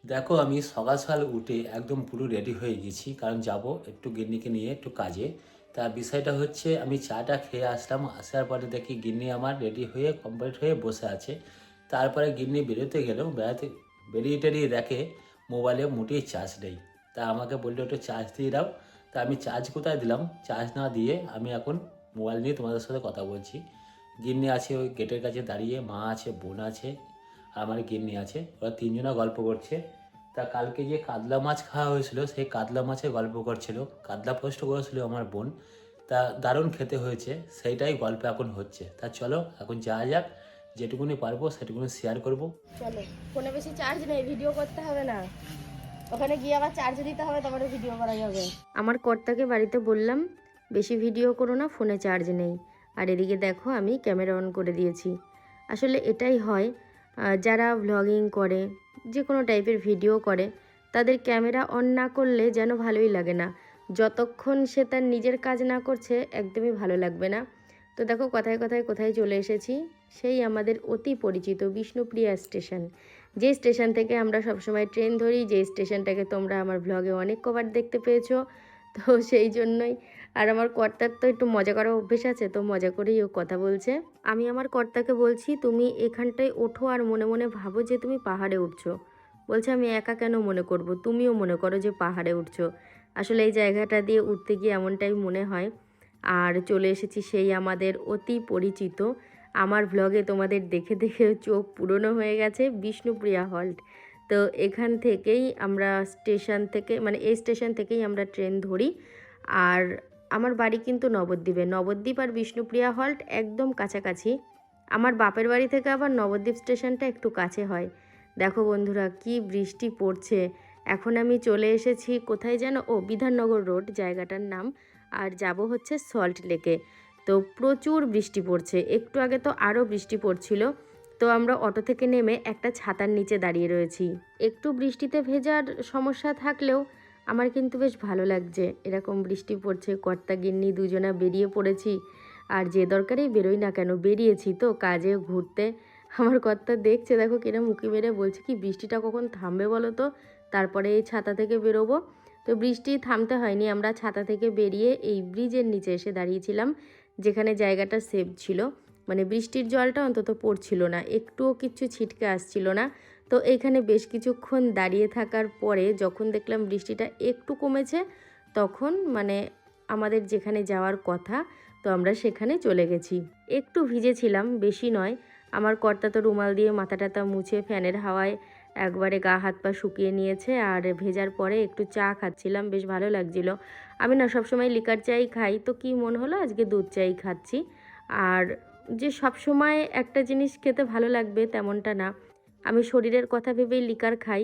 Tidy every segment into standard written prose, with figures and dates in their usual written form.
দেখো আমি সকাল সকাল উঠে একদম পুরো রেডি হয়ে গেছি, কারণ যাব একটু গিন্নিকে নিয়ে একটু কাজে। তার বিষয়টা হচ্ছে আমি চাটা খেয়ে আসলাম, আসার পরে দেখি গিন্নি আমার রেডি হয়ে কমপ্লিট হয়ে বসে আছে। তারপরে গিন্নি বেরোতে গেলেও বেরিয়ে টেরিয়ে দেখে মোবাইলে মোটেই চার্জ নেই। তা আমাকে বললো একটু চার্জ দিয়ে দাও। তা আমি চার্জ কোথায় দিলাম, চার্জ না দিয়ে আমি এখন মোবাইল নিয়ে তোমাদের সাথে কথা বলছি। গিন্নি আছে ওই গেটের কাছে দাঁড়িয়ে, মা আছে, বোন আছে, আর আমার গিন্নি আছে, ওরা তিনজনা গল্প করছে। তা কালকে যে কাতলা মাছ খাওয়া হয়েছিল সেই কাতলা মাছের গল্প করছিল, কাতলা পোস্ট করেছিল আমার বোন। তা দারুণ খেতে হয়েছে, সেইটাই গল্প এখন হচ্ছে। তা চলো এখন যাওয়া যাক, যেটুকুনি পারবো সেটুকুনি শেয়ার করব। চলো, ফোনে বেশি চার্জ নেই, ভিডিও করতে হবে না। ওখানে গিয়ে আবার চার্জ দিতে হবে, তারপরে ভিডিও করা যাবে। আমার কর্তাকে বাড়িতে বললাম বেশি ভিডিও করো না, ফোনে চার্জ নেই। আর এদিকে দেখো আমি ক্যামেরা অন করে দিয়েছি। আসলে এটাই হয়, যারা ভ্লগিং করে, যে কোনো টাইপের ভিডিও করে, তাদের ক্যামেরা অন না করলে যেন ভালোই লাগে না। যতক্ষণ সে তার নিজের কাজ না করছে একদমই ভালো লাগবে না। তো দেখো কথায় কথায় কোথায় চলে এসেছি, সেই আমাদের অতি পরিচিত বিষ্ণুপ্রিয়া স্টেশন। যে স্টেশন থেকে আমরা সবসময় ট্রেন ধরি, যে স্টেশনটাকে তোমরা আমার ব্লগে অনেক কবার দেখতে পেয়েছো। তো সেই জন্যই। আর আমার কর্তার তো একটু মজা করার অভ্যেস আছে, তো মজা করেই ও কথা বলছে। আমি আমার কর্তাকে বলছি তুমি এখানটায় ওঠো আর মনে মনে ভাবো যে তুমি পাহাড়ে উঠছো। বলছে আমি একা কেন মনে করব, তুমিও মনে করো যে পাহাড়ে উঠছো। আসলে এই জায়গাটা দিয়ে উঠতে গিয়ে এমনটাই মনে হয়। আর চলে এসেছি সেই আমাদের অতি পরিচিত, আমার ভ্লগে তোমাদের দেখে দেখে চোখ পুরনো হয়ে গেছে, বিষ্ণুপ্রিয়া হল্ট। তো এখান থেকেই আমরা স্টেশন থেকে, মানে এই স্টেশন থেকেই আমরা ট্রেন ধরি। আর আমার বাড়ি কিন্তু নবদ্বীপে। নবদ্বীপ আর বিষ্ণুপ্রিয়া হল্ট একদম কাছাকাছি। আমার বাপের বাড়ি থেকে আবার নবদ্বীপ স্টেশনটা একটু কাছে হয়। দেখো বন্ধুরা কি বৃষ্টি পড়ছে। এখন আমি চলে এসেছি কোথায় যেন, ও বিধাননগর রোড জায়গাটার নাম। আর যাব হচ্ছে সল্ট লেকে। তো প্রচুর বৃষ্টি পড়ছে, একটু আগে তো আরও বৃষ্টি পড়ছিল। তো আমরা অটো থেকে নেমে একটা ছাতার নিচে দাঁড়িয়ে রয়েছি। একটু বৃষ্টিতে ভেজার সমস্যা থাকলেও আমার কিন্তু বেশ ভালো লাগছে। এরকম বৃষ্টি পড়ছে, কর্তা গিন্নি দুজনা বেরিয়ে পড়েছি। আর যে দরকারেই বেরোই না কেন, বেরিয়েছি তো কাজে ঘুরতে। আমার কর্তা দেখছে, দেখো কিরম উঁকি মেরে বলছে কি বৃষ্টিটা কখন থামবে বলো তো, তারপরে এই ছাতা থেকে বেরোবো। তো বৃষ্টি থামতে হয়নি, আমরা ছাতা থেকে বেরিয়ে এই ব্রিজের নিচে এসে দাঁড়িয়েছিলাম, যেখানে জায়গাটা সেফ ছিল। মানে বৃষ্টির জলটা অন্তত পড়ছিল না, একটুও কিচ্ছু ছিটকে আসছিল না। তো এইখানে বেশ কিছুক্ষণ দাঁড়িয়ে থাকার পরে যখন দেখলাম বৃষ্টিটা একটু কমেছে, তখন মানে আমাদের যেখানে যাওয়ার কথা, তো আমরা সেখানে চলে গেছি। একটু ভিজেছিলাম, বেশি নয়। আমার কর্তা তো রুমাল দিয়ে মাথা টাথা মুছে ফ্যানের হাওয়ায় একবারে গা হাত পা শুকিয়ে নিয়েছে। আর ভেজার পরে একটু চা খাচ্ছিলাম, বেশ ভালো লাগছিল। আমি না সবসময় লিকার চাই খাই, তো কি মন হলো আজকে দুধ চাই খাচ্ছি। আর যে সব সময় একটা জিনিস খেতে ভালো লাগবে তেমনটা না, আমি শরীরের কথা ভেবেই লিকার খাই।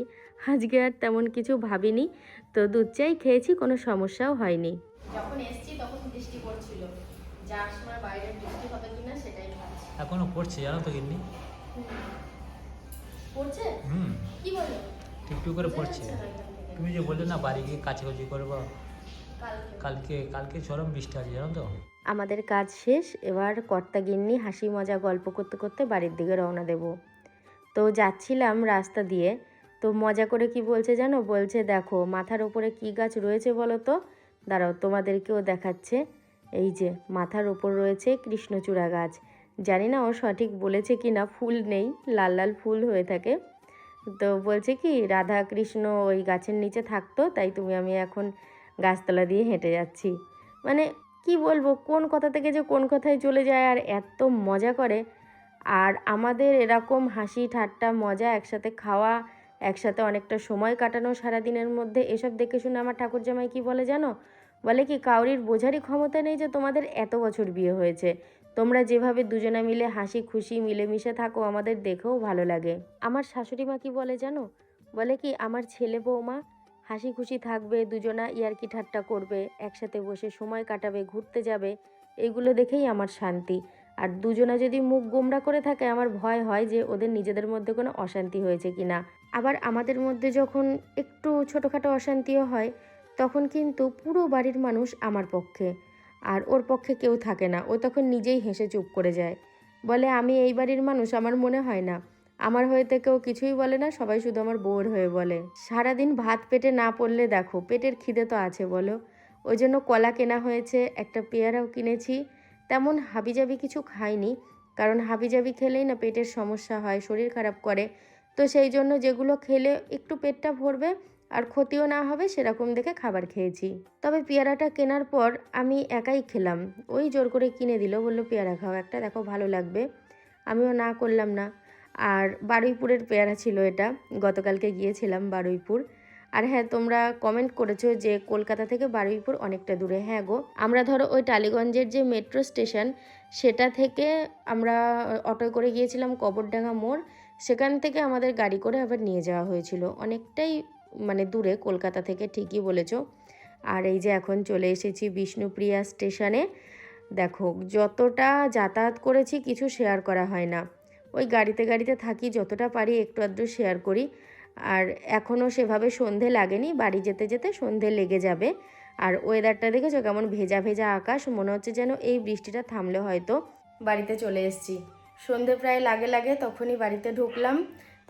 আজকে আর তেমন কিছু ভাবিনি, তো দুধ চাই খেয়েছি, কোনো সমস্যাও হয়নি। যখন এসছি তখন বৃষ্টি পড়ছিল, যার সময় বাইরে বৃষ্টি হবে কিনা সেটাই ভাবছি। এখনো পড়ছে জানো তো গিন্নি। পড়ছে? হুম। কি বলো? একটু করে পড়ছে। তুমি যে বললে না বাড়ি গিয়ে কাছাকাছি করবো, কালকে কালকে চরম বৃষ্টি আছে জানো তো। আমাদের কাজ শেষ, এবার কর্তা গিন্নি হাসি মজা গল্প করতে করতে বাড়ির দিকে রওনা দেব। তো যাচ্ছিলাম রাস্তা দিয়ে, তো মজা করে কি বলছে জানো, বলছে দেখো মাথার ওপরে কি গাছ রয়েছে বলো তো। দাঁড়াও তোমাদেরকেও দেখাচ্ছে। এই যে মাথার ওপর রয়েছে কৃষ্ণচূড়া গাছ। জানি না ও সঠিক বলেছে কি না, ফুল নেই, লাল লাল ফুল হয়ে থাকে। তো বলছে কি রাধা কৃষ্ণ ওই গাছের নিচে থাকতো, তাই তুমি আমি এখন গাছতলা দিয়ে হেঁটে যাচ্ছি। মানে কি বলবো, কোন কথা থেকে যে কোন কথায় চলে যায়, আর এত মজা করে। আর আমাদের এরকম হাসি ঠাট্টা মজা, একসাথে খাওয়া, একসাথে অনেকটা সময় কাটানো সারাদিনের মধ্যে, এসব দেখে শুনে আমার ঠাকুরজামাই কি বলে জানো, বলে কি কাউরির বোঝারই ক্ষমতা নেই যে তোমাদের এত বছর বিয়ে হয়েছে, তোমরা যেভাবে দুজনে মিলে হাসি খুশি মিলেমিশে থাকো আমাদের দেখেও ভালো লাগে। আমার শাশুড়ি মা কি বলে জানো, বলে কি আমার ছেলে বৌমা হাসি খুশি থাকবে, দুজনা ইয়ার্কি ঠাট্টা করবে, একসাথে বসে সময় কাটাবে, ঘুরতে যাবে, এগুলো দেখেই আমার শান্তি। আর দুজনা যদি মুখ গোমড়া করে থাকে আমার ভয় হয় যে ওদের নিজেদের মধ্যে কোনো অশান্তি হয়েছে কি না। আবার আমাদের মধ্যে যখন একটু ছোটোখাটো অশান্তিও হয়, তখন কিন্তু পুরো বাড়ির মানুষ আমার পক্ষে, আর ওর পক্ষে কেউ থাকে না। ও তখন নিজেই হেসে চুপ করে যায়, বলে আমি এই বাড়ির মানুষ, আমার মনে হয় না। আমার হয়েতে কেউ কিছুই বলে না, সবাই শুধু আমার বউর হয়ে বলে। সারাদিন ভাত পেটে না পড়লে দেখো পেটের খিদে তো আছে বলো। ওই জন্য কলা কেনা হয়েছে, একটা পেয়ারাও কিনেছি। তেমন হাবিজাবি কিছু খাইনি, কারণ হাবিজাবি খেলেই না পেটের সমস্যা হয়, শরীর খারাপ করে। তো সেই জন্য যেগুলো খেলে একটু পেটটা ভরবে আর ক্ষতিও না হবে সেরকম দেখে খাবার খেয়েছি। তবে পেয়ারাটা কেনার পর আমি একাই খেলাম, ওই জোর করে কিনে দিল, বললো পেয়ারা খাও একটা, দেখো ভালো লাগবে। আমিও না করলাম না। আর বারুইপুরের পেয়ারা ছিল এটা, গতকালকে গিয়েছিলাম বারুইপুর। আর হ্যাঁ, তোমরা কমেন্ট করেছো যে কলকাতা থেকে বারুইপুর অনেকটা দূরে। হ্যাঁ গো, আমরা ধরো ওই টালিগঞ্জের যে মেট্রো স্টেশন সেটা থেকে আমরা অটোয় করে গিয়েছিলাম কবরডাঙ্গা মোড়, সেখান থেকে আমাদের গাড়ি করে আবার নিয়ে যাওয়া হয়েছিল। অনেকটাই মানে দূরে কলকাতা থেকে, ঠিকই বলেছো। আর এই যে এখন চলে এসেছি বিষ্ণুপ্রিয়া স্টেশনে। দেখো যতটা যাতায়াত করেছি কিছু শেয়ার করা হয় না, ওই গাড়িতে গাড়িতে থাকি, যতটা পারি একটু আধটু শেয়ার করি। আর এখনও সেভাবে সন্ধে লাগেনি, বাড়ি যেতে যেতে সন্ধে লেগে যাবে। আর ওয়েদারটা দেখেছো কেমন ভেজা ভেজা আকাশ, মনে হচ্ছে যেন এই বৃষ্টিটা থামলে হয়তো বাড়িতে চলে এসেছি। সন্ধে প্রায় লাগে লাগে তখনই বাড়িতে ঢুকলাম।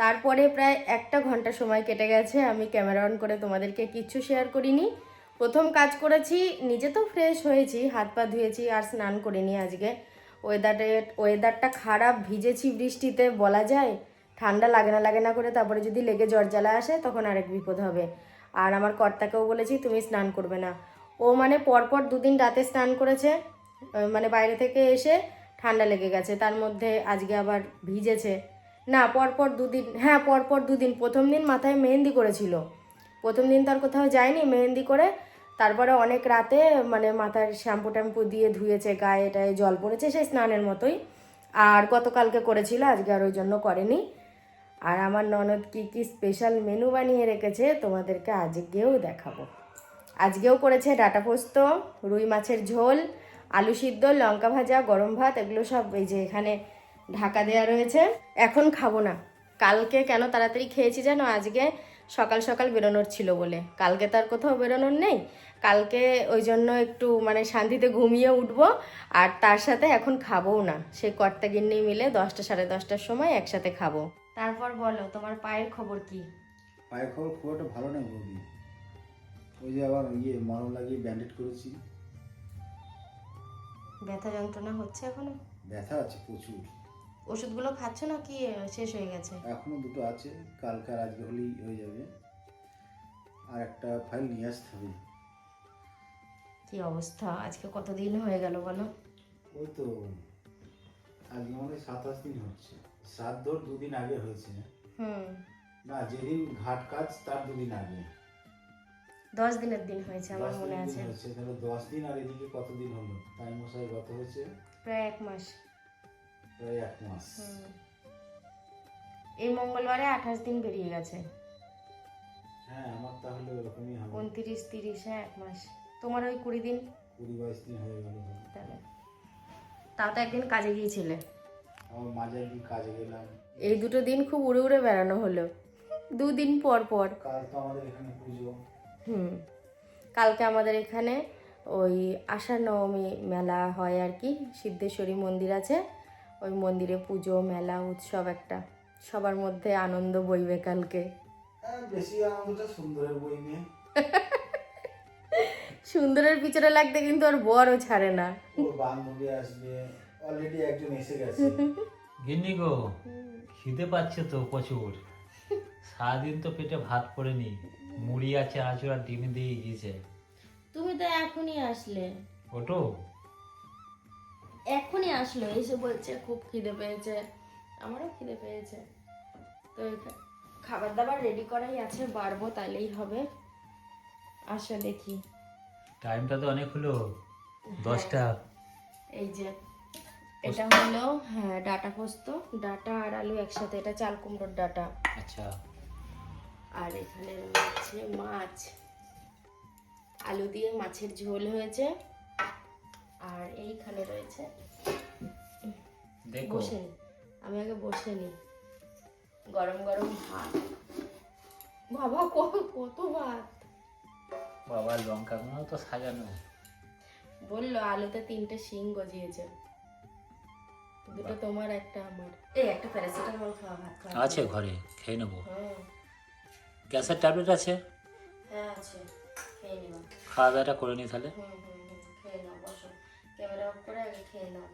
তারপরে প্রায় 1 ঘন্টা সময় কেটে গেছে, আমি ক্যামেরা অন করে তোমাদেরকে কিচ্ছু শেয়ার করিনি। প্রথম কাজ করেছি, নিজে তো ফ্রেশ হয়েছি, হাত পা ধুয়েছি, আর স্নান করিনি আজকে। ওয়েদারটা খারাপ, ভিজেছি বৃষ্টিতে, বলা যায় ঠান্ডা লাগে না করে তারপরে যদি লেগে জ্বর জ্বালা আসে তখন আরেক বিপদ হবে। আর আমার কর্তাকেও বলেছি তুমি স্নান করবে না। ও মানে পরপর 2 দিন রাতে স্নান করেছে, মানে বাইরে থেকে এসে ঠান্ডা লেগে গেছে, তার মধ্যে আজকে আবার ভিজেছে। না, পরপর 2 দিন, হ্যাঁ পরপর 2 দিন। প্রথম দিন মাথায় মেহেন্দি করেছিল, প্রথম দিন তার কোথাও যায়নি মেহেন্দি করে, তারপরে অনেক রাতে মানে মাথার শ্যাম্পু ট্যাম্পু দিয়ে ধুয়েছে, গায়ে টায়ে জল পড়েছে, সেই স্নানের মতোই। আর গতকালকে করেছিল, আজকে আর ওই জন্য করেনি। আর আমার ননদ কি কি স্পেশাল মেনু বানিয়ে রেখেছে তোমাদেরকে আজকেও দেখাবো। আজকেও করেছে ডাঁটা পোস্ত, রুই মাছের ঝোল, আলু সিদ্ধ, লঙ্কা ভাজা, গরম ভাত, এগুলো সব এই যে এখানে ঢাকা দেওয়া রয়েছে। এখন খাবো না, কালকে কেন তাড়াতাড়ি খেয়েছি জানো, আজকে সকাল সকাল বেরোনোর ছিল বলে। কালকে তার কোথাও বেরোনোর নেই, কালকে ওই জন্য একটু মানে শান্তিতে ঘুমিয়ে উঠবো। আর তার সাথে এখন খাবোও না, সেই কর্তা গিন্নি মিলে 10টা সাড়ে 10টার সময় একসাথে খাবো। তারপর বলো তোমার পায়ের খবর কি? পায়ের খবর খুব একটা ভালো নেই বৌদি। ওই যে আবার মলম লাগিয়ে ব্যান্ডেড করেছি। ব্যথা যন্ত্রণা হচ্ছে এখনো? ব্যথা আছে প্রচুর। ওষুধগুলো খাচ্ছ না কি শেষ হয়ে গেছে? এখনো 2টো আছে, কালকে আর আজকে হলেই হয়ে যাবে। আর একটা ফাইল নিয়ে আসতে হবে। কি অবস্থা, আজকে কতদিন হয়ে গেল বলো? ওই তো আজকে আমাদের 27 দিন হচ্ছে। শ্রাদ্ধর 2 দিন আগে হয়েছে। না, যেদিন ঘাট কাজ তার 2 দিন আগে। 10 দিনের দিন হয়েছে আমার মনে আছে। তাহলে 10 দিন, আর এদিকে কতদিন হলো? তাই মশাই গত হয়েছে প্রায় 1 মাস। প্রায় 1 মাস। এই মঙ্গলবারে 28 দিন বেরিয়ে গেছে। হ্যাঁ, আমার তাহলে এরকমই হবে। 29, 30, হ্যাঁ 1 মাস। তোমার ওই 20 দিন, 20-22 দিন হয়ে গেল। তাহলে তাও তো একদিন কাজে গিয়েছিলে। আমার মাঝে একদিন কাজে গেলাম। এই 2টো দিন খুব উড়ে উড়ে বেড়ানো হলো, 2 দিন পর পর। কাল তো আমাদের এখানে পুজো। কালকে আমাদের এখানে ওই আষাঢ় নবমী মেলা হয় আর কি, সিদ্ধেশ্বরী মন্দির আছে, ওই মন্দিরে পুজো মেলা উৎসব একটা, সবার মধ্যে আনন্দ বইবে কালকে। বেশি আনন্দটা সুন্দরের বই নিয়ে। সুন্দরের পিছনে লাগতে কিন্তু আর বড়ও ছাড়ে না। ওর বান্ধবী আসবে, অলরেডি একজন এসে গেছে। গিন্নি গো, খিদে পাচ্ছে তো প্রচুর, সারাদিন তো পেটে ভাত পড়েনি, মুড়ি আছে আঁচড় আর ডিম দিয়ে গিয়েছে। তুমি তো এখনই আসলে। ওটো এখনই আসলো, এসে বলছে খুব খিদে পেয়েছে। আমারও খিদে পেয়েছে, তো খাবার দাবার রেডি করাই আছে, বাড়বো তাইলেই হবে। আসো দেখি। টাইমটা তো অনেক হলো, 10টা। এই যে এটা হলো, হ্যাঁ ডাঁটা পোস্ত, ডাঁটা আর আলু একসাথে, এটা চাল কুমড়োর ডাঁটা। আচ্ছা। আর এখানে রয়েছে মাছ, আলু দিয়ে মাছের ঝোল হয়েছে। আর এইখানে রয়েছে, দেখো বসে নি, আমি আগে বসে নি, গরম গরম ভাত। বাবা কত ভাত! বাবা লঙ্কাগুলো তো সাজানো। বললো আলুতে 3টে শিং গজিয়েছে। দুটো তোমার একটা আমার। এই একটা প্যারাসিটামল খাওয়া, ভাত খাওয়া আছে ঘরে, খেয়ে নেবো। হুম, গ্যাসের ট্যাবলেট আছে, হ্যাঁ আছে, খেয়ে নিলাম। খাওয়া দাওয়াটা করে নি তাহলে। খেয়ে নাও, বসো, ক্যামেরা অফ করে আগে খেয়ে নাও।